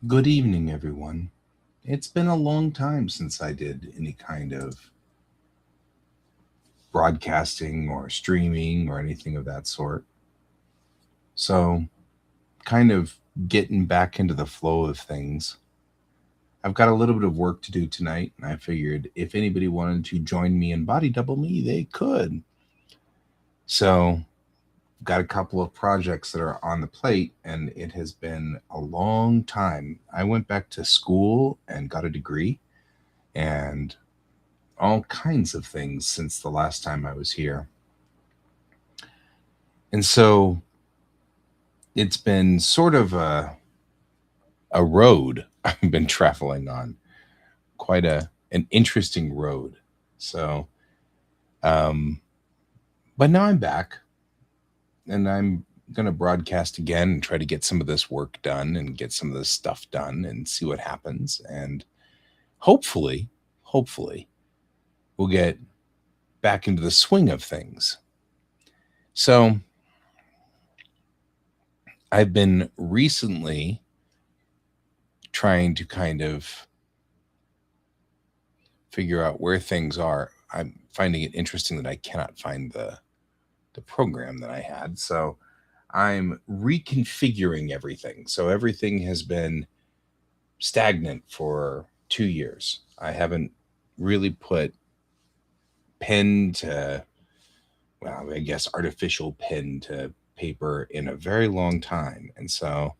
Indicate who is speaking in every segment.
Speaker 1: Good evening, everyone. It's been a long time since I did any kind of broadcasting or streaming or anything of that sort. So, kind of getting back into the flow of things. I've got a little bit of work to do tonight, and I figured if anybody wanted to join me and body double me, they could. So, I've got a couple of projects that are on the plate, and it has been a long time. I went back to school and got a degree, and all kinds of things since the last time I was here. And so it's been sort of a road I've been traveling on, quite an interesting road. So, um, but now I'm back and I'm going to broadcast again and try to get some of this work done and get some of this stuff done and see what happens. And hopefully, we'll get back into the swing of things. So, I've been recently trying to kind of figure out where things are. I'm finding it interesting that I cannot find the program that I had. So I'm reconfiguring everything. So everything has been stagnant for 2 years. I haven't really put pen to, well, I guess artificial pen to paper in a very long time. And so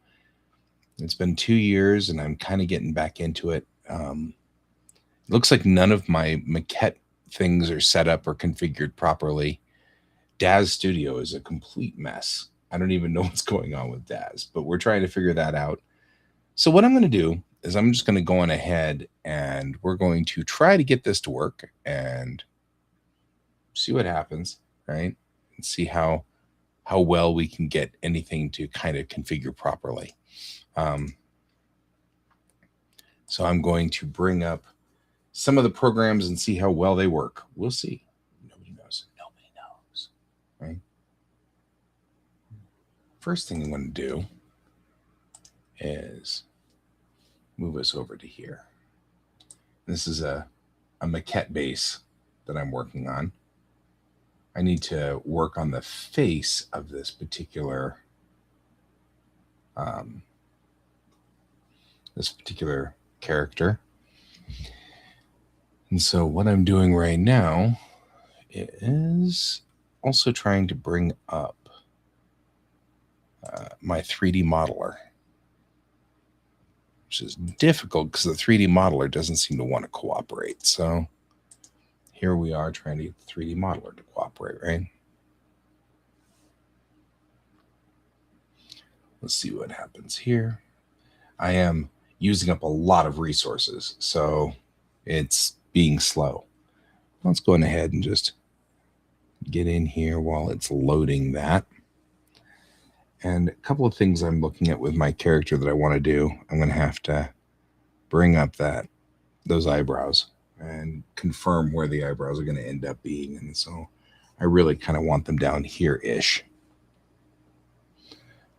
Speaker 1: it's been 2 years and I'm kind of getting back into it. Looks like none of my maquette things are set up or configured properly. Daz Studio is a complete mess. I don't even know what's going on with Daz, but we're trying to figure that out. So, what I'm going to do is I'm just going to go on ahead and we're going to try to get this to work and see what happens, right? And see how well we can get anything to kind of configure properly. Um, so I'm going to bring up some of the programs and see how well they work. We'll see. Nobody knows. Nobody knows. Right? First thing I'm going to do is move us over to here. This is a maquette base that I'm working on. I need to work on the face of um, this particular character. And so what I'm doing right now is also trying to bring up my 3D modeler, which is difficult because the 3D modeler doesn't seem to want to cooperate. So here we are trying to get the 3D modeler to cooperate, right? Let's see what happens here. I am using up a lot of resources, so it's being slow. Let's go ahead and just get in here while it's loading that. And a couple of things I'm looking at with my character that I want to do. I'm going to have to bring up those eyebrows and confirm where the eyebrows are going to end up being. And so I really kind of want them down here-ish.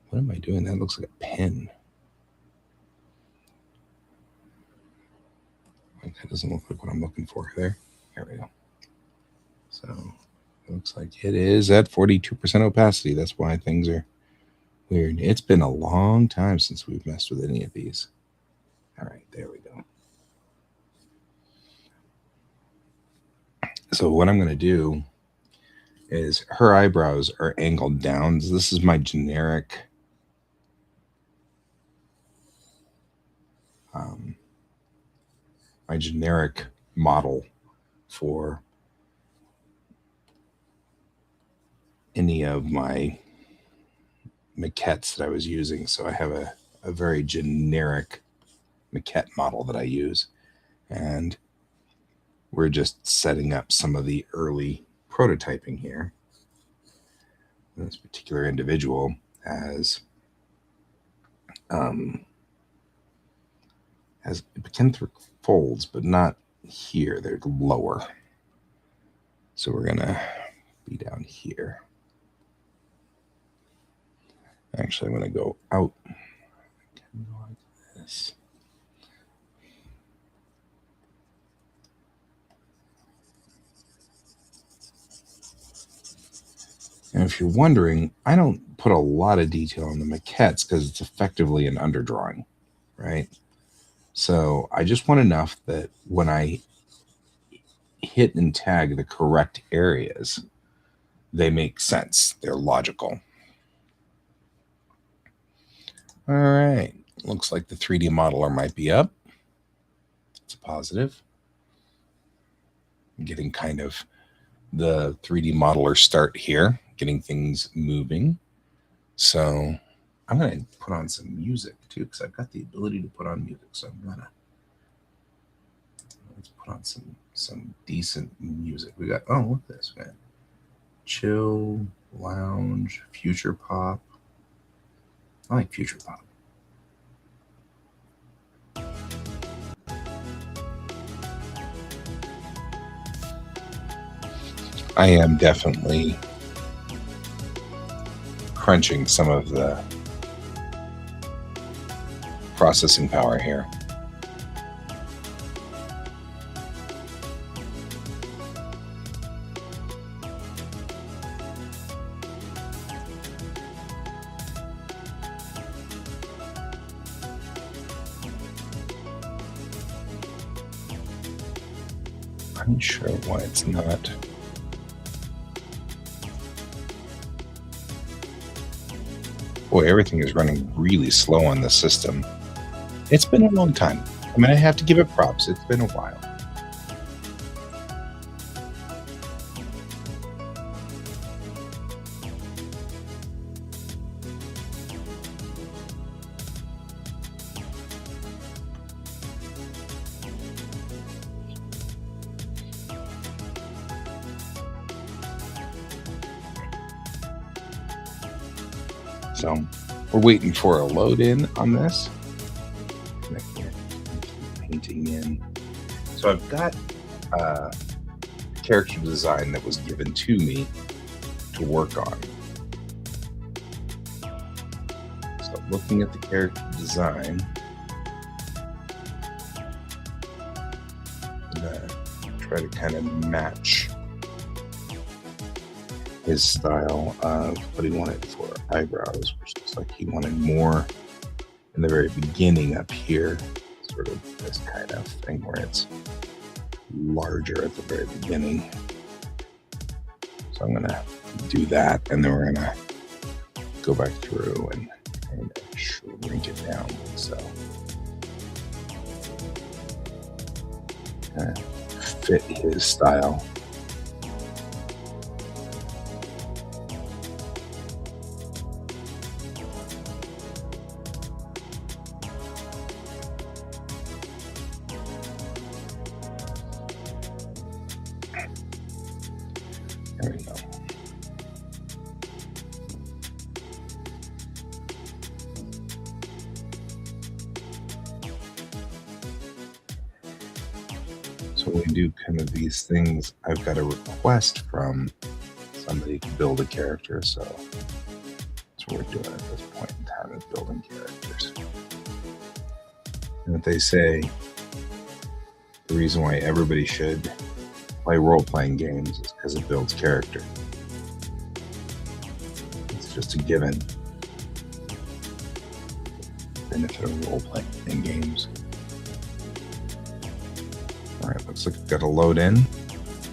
Speaker 1: What am I doing? That looks like a pen. That doesn't look like what I'm looking for there. There we go. So it looks like it is at 42% opacity. That's why things are weird. It's been a long time since we've messed with any of these. All right, there we go. So what I'm going to do is her eyebrows are angled down. This is my generic um, model for any of my maquettes that I was using. So I have a very generic maquette model that I use. And we're just setting up some of the early prototyping here. This particular individual has eccentric folds, but not here. They're lower. So we're gonna be down here. Actually, I'm gonna go out. Like this. And if you're wondering, I don't put a lot of detail on the maquettes because it's effectively an underdrawing, right? So I just want enough that when I hit and tag the correct areas, they make sense. They're logical. All right. Looks like the 3D modeler might be up. It's a positive. I'm getting kind of the 3D modeler start here, getting things moving. So I'm going to put on some music too, because I've got the ability to put on music. So let's put on some decent music. We got, oh, look at this, man. Chill, lounge, future pop. I like future pop. I am definitely crunching some of the processing power here. I'm not sure why it's not. Boy, everything is running really slow on the system. It's been a long time. I mean, I have to give it props. It's been a while. So we're waiting for a load in on this. Painting in. So I've got a character design that was given to me to work on. So looking at the character design, I'm gonna try to kind of match his style of what he wanted for eyebrows, which looks like he wanted more in the very beginning up here, sort of this kind of thing where it's larger at the very beginning. So I'm gonna do that, and then we're gonna go back through and kind of shrink it down. So fit his style. There we go. So when we do kind of these things, I've got a request from somebody to build a character. So that's what we're doing at this point in time, is building characters. And what they say, the reason why everybody should play role-playing games is because it builds character. It's just a given. Benefit of role-playing games. All right, looks like we've got a load in.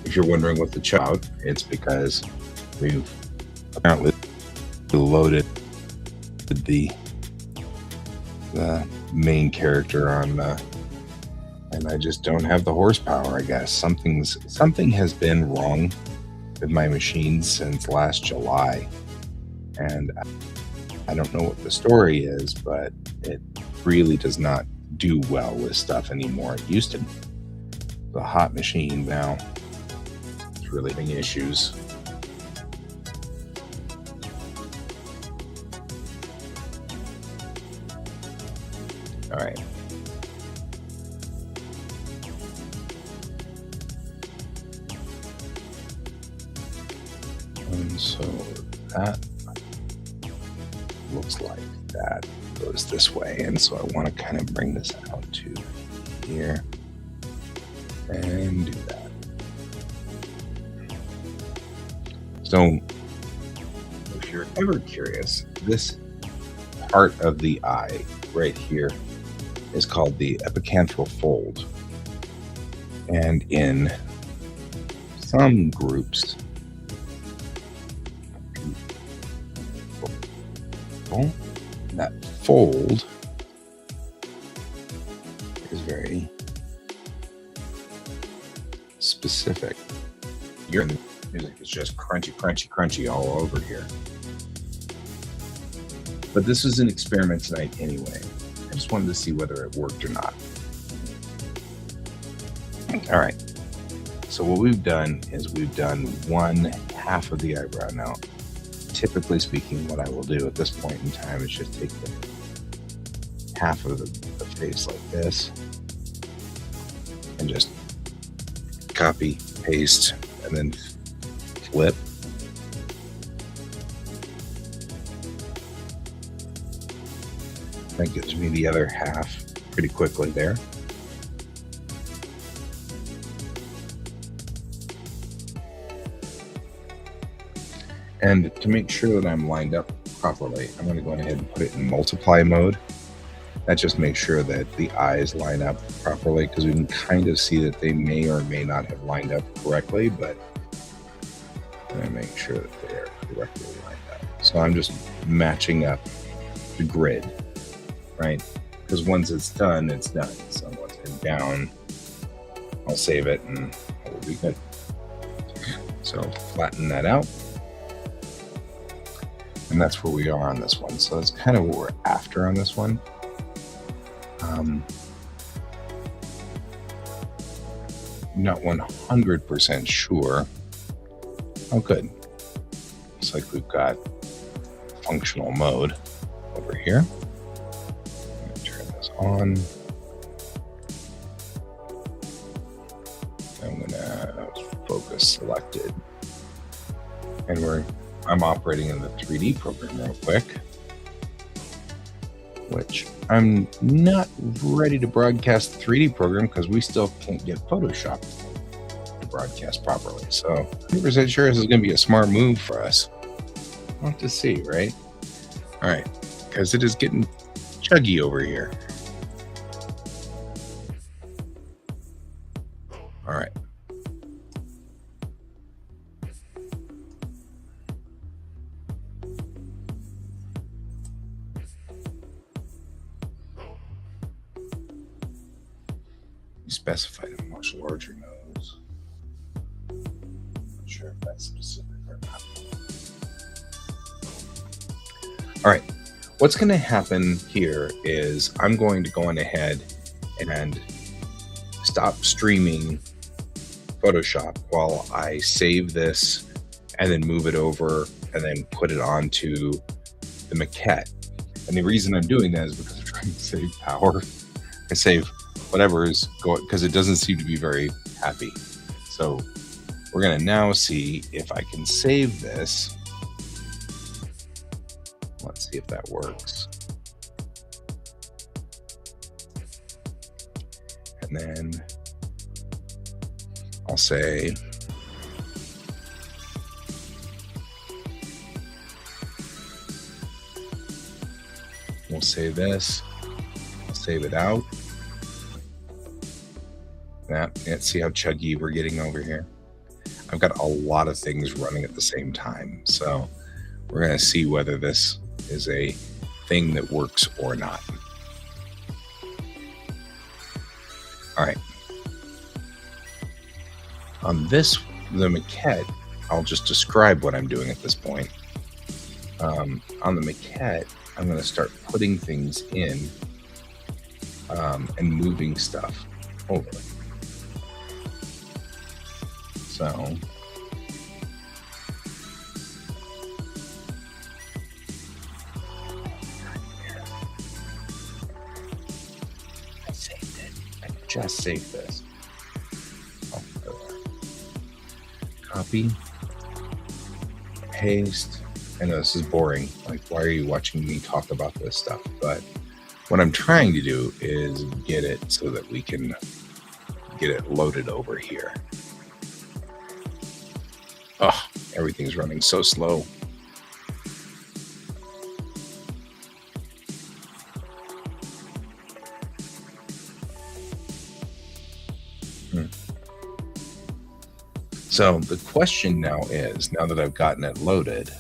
Speaker 1: If you're wondering what the chout, it's because we've apparently loaded the main character on, and I just don't have the horsepower. I guess something has been wrong with my machine since last July, and I don't know what the story is, but it really does not do well with stuff anymore. It used to be a hot machine, now it's really having issues. All right. And so that looks like that goes this way. And so I want to kind of bring this out to here and do that. So if you're ever curious, this part of the eye right here is called the epicantral fold. And in some groups, that fold is very specific. Your music is just crunchy, crunchy, crunchy all over here. But this was an experiment tonight anyway. I just wanted to see whether it worked or not. All right. So what we've done is we've done one half of the eyebrow. Now, typically speaking, what I will do at this point in time is just take the half of the face like this and just copy, paste, and then flip. That gives me the other half pretty quickly there. And to make sure that I'm lined up properly, I'm going to go ahead and put it in multiply mode. That just makes sure that the eyes line up properly, because we can kind of see that they may or may not have lined up correctly, but I'm going to make sure that they are correctly lined up. So I'm just matching up the grid, right? Because once it's done, it's done. So once it's down, I'll save it and it will be good. So flatten that out. And that's where we are on this one. So that's kind of what we're after on this one. I'm not 100% sure. Oh, good. Looks like we've got functional mode over here. I'm gonna turn this on. I'm gonna focus selected. And I'm operating in the 3D program real quick, which I'm not ready to broadcast the 3D program because we still can't get Photoshop to broadcast properly. So 100% sure this is going to be a smart move for us. We'll have to see, right? All right, because it is getting chuggy over here. All right. Specified a much larger nose. Not sure if that's specific or not. All right, what's going to happen here is I'm going to go on ahead and stop streaming Photoshop while I save this and then move it over and then put it onto the maquette. And the reason I'm doing that is because I'm trying to save power. I save whatever is going, because it doesn't seem to be very happy. So we're going to now see if I can save this. Let's see if that works. And then I'll say we'll save this. I'll save it out. Yeah, see how chuggy we're getting over here? I've got a lot of things running at the same time. So we're going to see whether this is a thing that works or not. All right. On this, the maquette, I'll just describe what I'm doing at this point. On the maquette, I'm going to start putting things in and moving stuff over. So I saved it. I just saved this. Oh, copy, paste, I know this is boring. Like, why are you watching me talk about this stuff? But what I'm trying to do is get it so that we can get it loaded over here. Oh, everything's running so slow. So the question now is, now that I've gotten it loaded,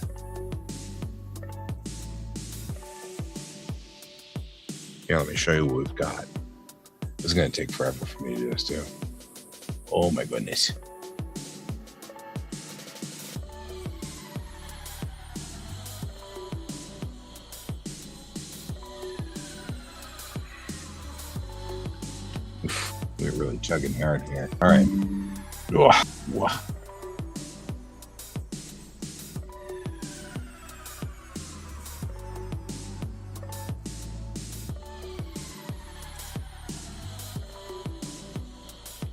Speaker 1: here, let me show you what we've got. This is going to take forever for me to do this too. Oh my goodness. Oof, we're really chugging hard here. All right. Whoa.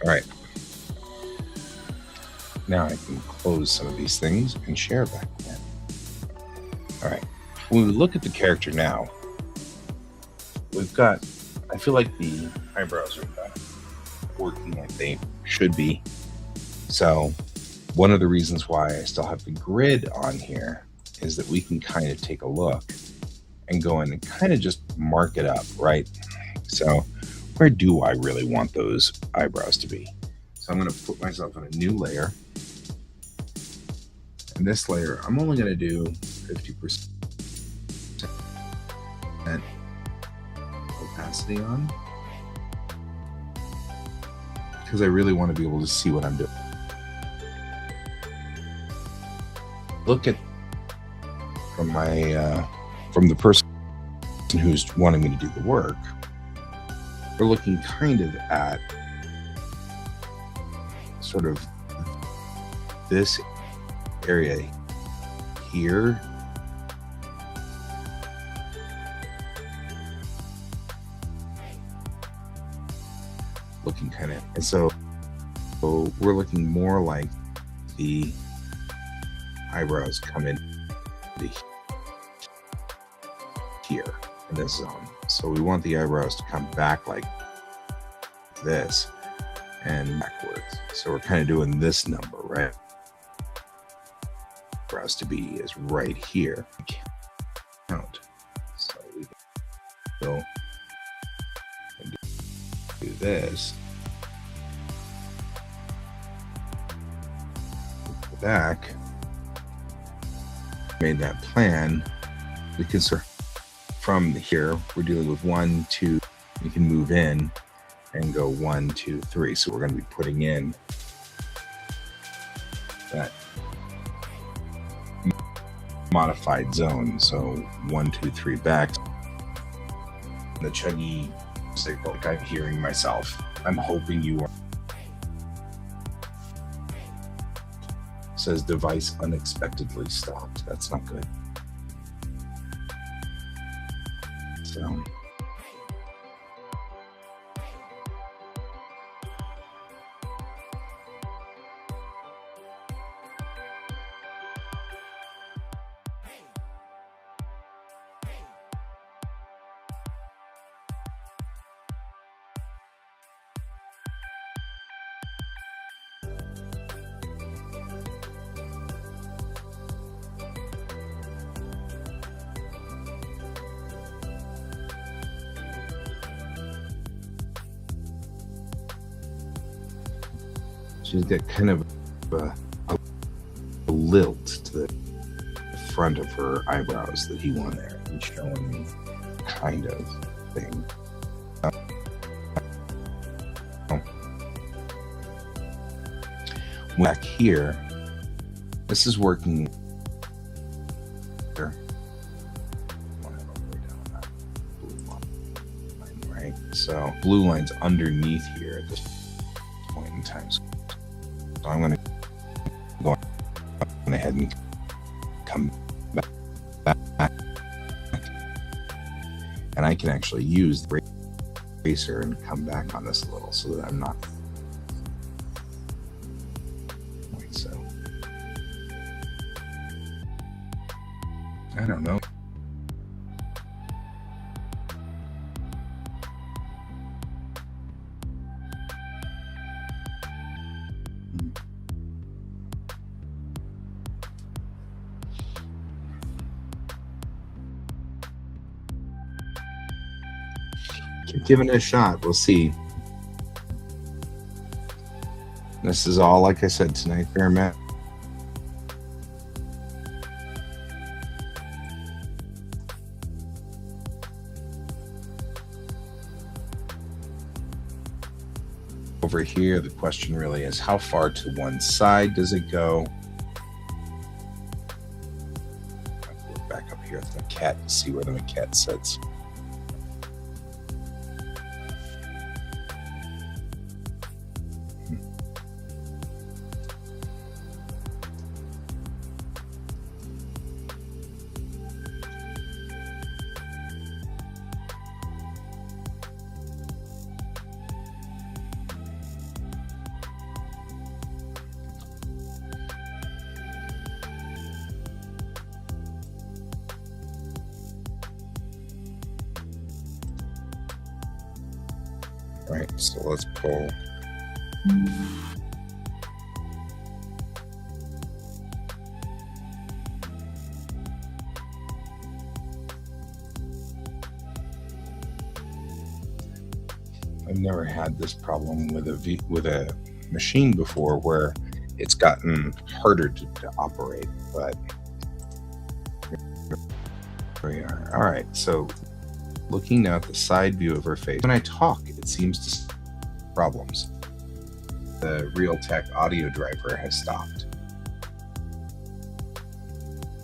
Speaker 1: All right. Now I can close some of these things and share back again. All right. When we look at the character now, we've got, I feel like the eyebrows are working like they should be. So one of the reasons why I still have the grid on here is that we can kind of take a look and go in and kind of just mark it up, right? So where do I really want those eyebrows to be? So I'm going to put myself in a new layer. And this layer, I'm only going to do 50% opacity on, because I really want to be able to see what I'm doing. Look at from the person who's wanting me to do the work. We're looking kind of at sort of this area here. Looking kind of, and so we're looking more like the eyebrows come in here in this zone. So we want the eyebrows to come back like this and backwards. So we're kind of doing this number, right? Eyebrows to be is right here. Count. So we go and do this. Go back. Made that plan. We can start from here. We're dealing with 1, 2. We can move in and go 1, 2, 3. So we're going to be putting in that modified zone. So 1, 2, 3 back. The chuggy signal, like I'm hearing myself. I'm hoping you are. Says device unexpectedly stopped. That's not good. So she's got kind of a lilt to the front of her eyebrows that he wanted there. He's showing me kind of thing. Back here, this is working. Right, so blue line's underneath here at this point in time. So I'm going to go ahead and come back, and I can actually use the eraser and come back on this a little so that I'm not like so. I don't know. Keep giving it a shot. We'll see. This is all, like I said, tonight, fair math. Over here, the question really is, how far to one side does it go? I'll look back up here at the maquette to see where the maquette sits. All right, so let's pull. I've never had this problem with a machine before, where it's gotten harder to operate, but here we are. All right, so looking at the side view of her face, when I talk, it seems to see problems. The Realtek audio driver has stopped.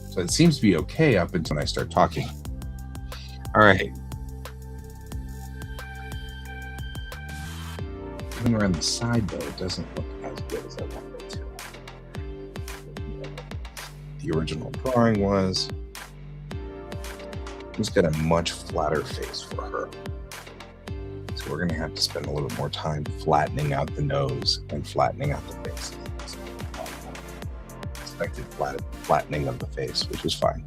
Speaker 1: So it seems to be okay up until I start talking. All right. Coming around the side, though, it doesn't look as good as I wanted it to. The original drawing was. He's got a much flatter face for her. So we're going to have to spend a little bit more time flattening out the nose and flattening out the face. Expected flattening of the face, which is fine.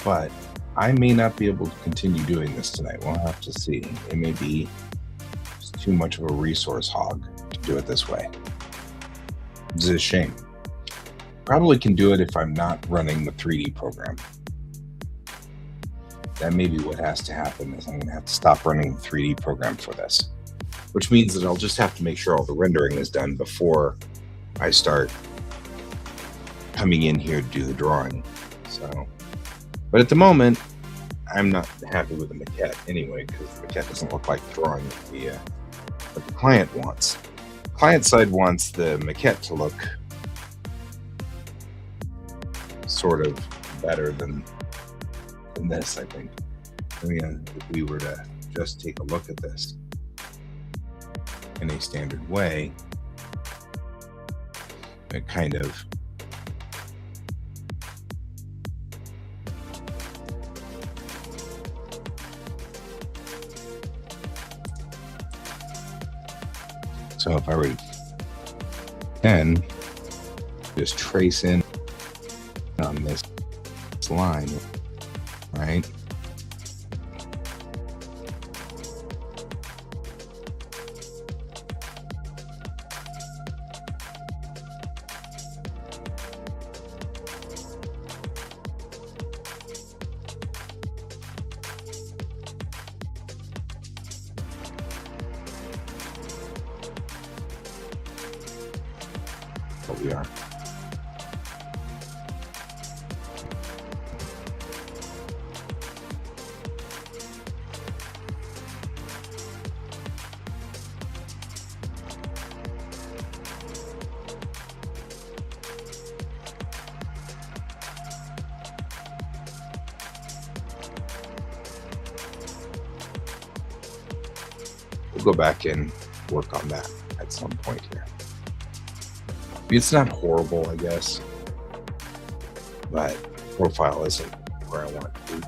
Speaker 1: But I may not be able to continue doing this tonight. We'll have to see. It may be just too much of a resource hog to do it this way. It's a shame. Probably can do it if I'm not running the 3D program. That may be what has to happen, is I'm going to have to stop running the 3D program for this, which means that I'll just have to make sure all the rendering is done before I start coming in here to do the drawing. So, but at the moment, I'm not happy with the maquette anyway, because the maquette doesn't look like the drawing that the client wants. The client side wants the maquette to look sort of better than this, I think. I mean, if we were to just take a look at this in a standard way, it kind of so if I were to then just trace in on this line, right? But we are. We'll go back and work on that at some point here. It's not horrible, I guess, but profile isn't where I want it to be.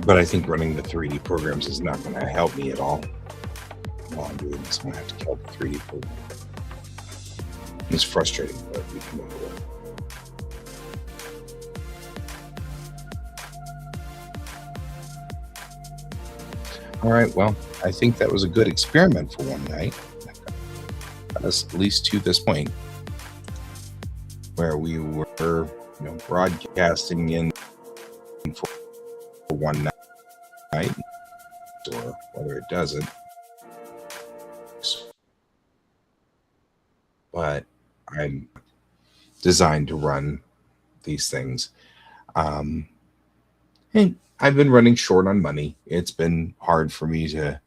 Speaker 1: But I think running the 3D programs is not going to help me at all. while I'm doing this. I'm going to have to kill the 3D program. It's frustrating, but we can move it. All right, well, I think that was a good experiment for one night. Got us at least to this point where we were, broadcasting in for one night, or whether it doesn't. But I'm designed to run these things. And I've been running short on money. It's been hard for me to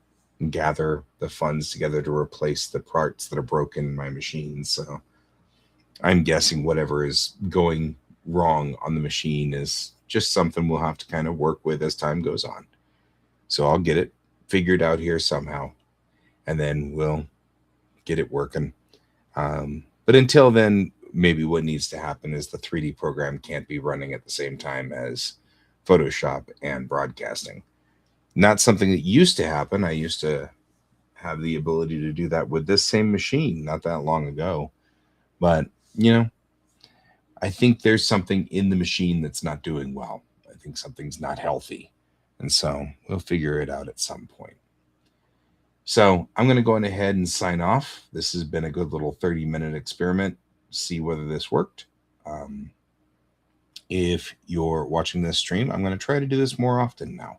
Speaker 1: gather the funds together to replace the parts that are broken in my machines. So I'm guessing whatever is going wrong on the machine is just something we'll have to kind of work with as time goes on. So I'll get it figured out here somehow, and then we'll get it working. But until then, maybe what needs to happen is the 3D program can't be running at the same time as Photoshop and broadcasting. Not something that used to happen. I used to have the ability to do that with this same machine not that long ago. But, I think there's something in the machine that's not doing well. I think something's not healthy. And so we'll figure it out at some point. So I'm going to go on ahead and sign off. This has been a good little 30-minute experiment. See whether this worked. If you're watching this stream, I'm going to try to do this more often now.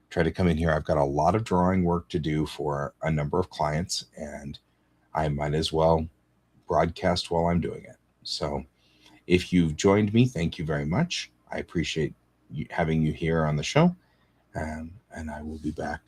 Speaker 1: Try to come in here. I've got a lot of drawing work to do for a number of clients, and I might as well broadcast while I'm doing it. So if you've joined me, thank you very much. I appreciate having you here on the show, and I will be back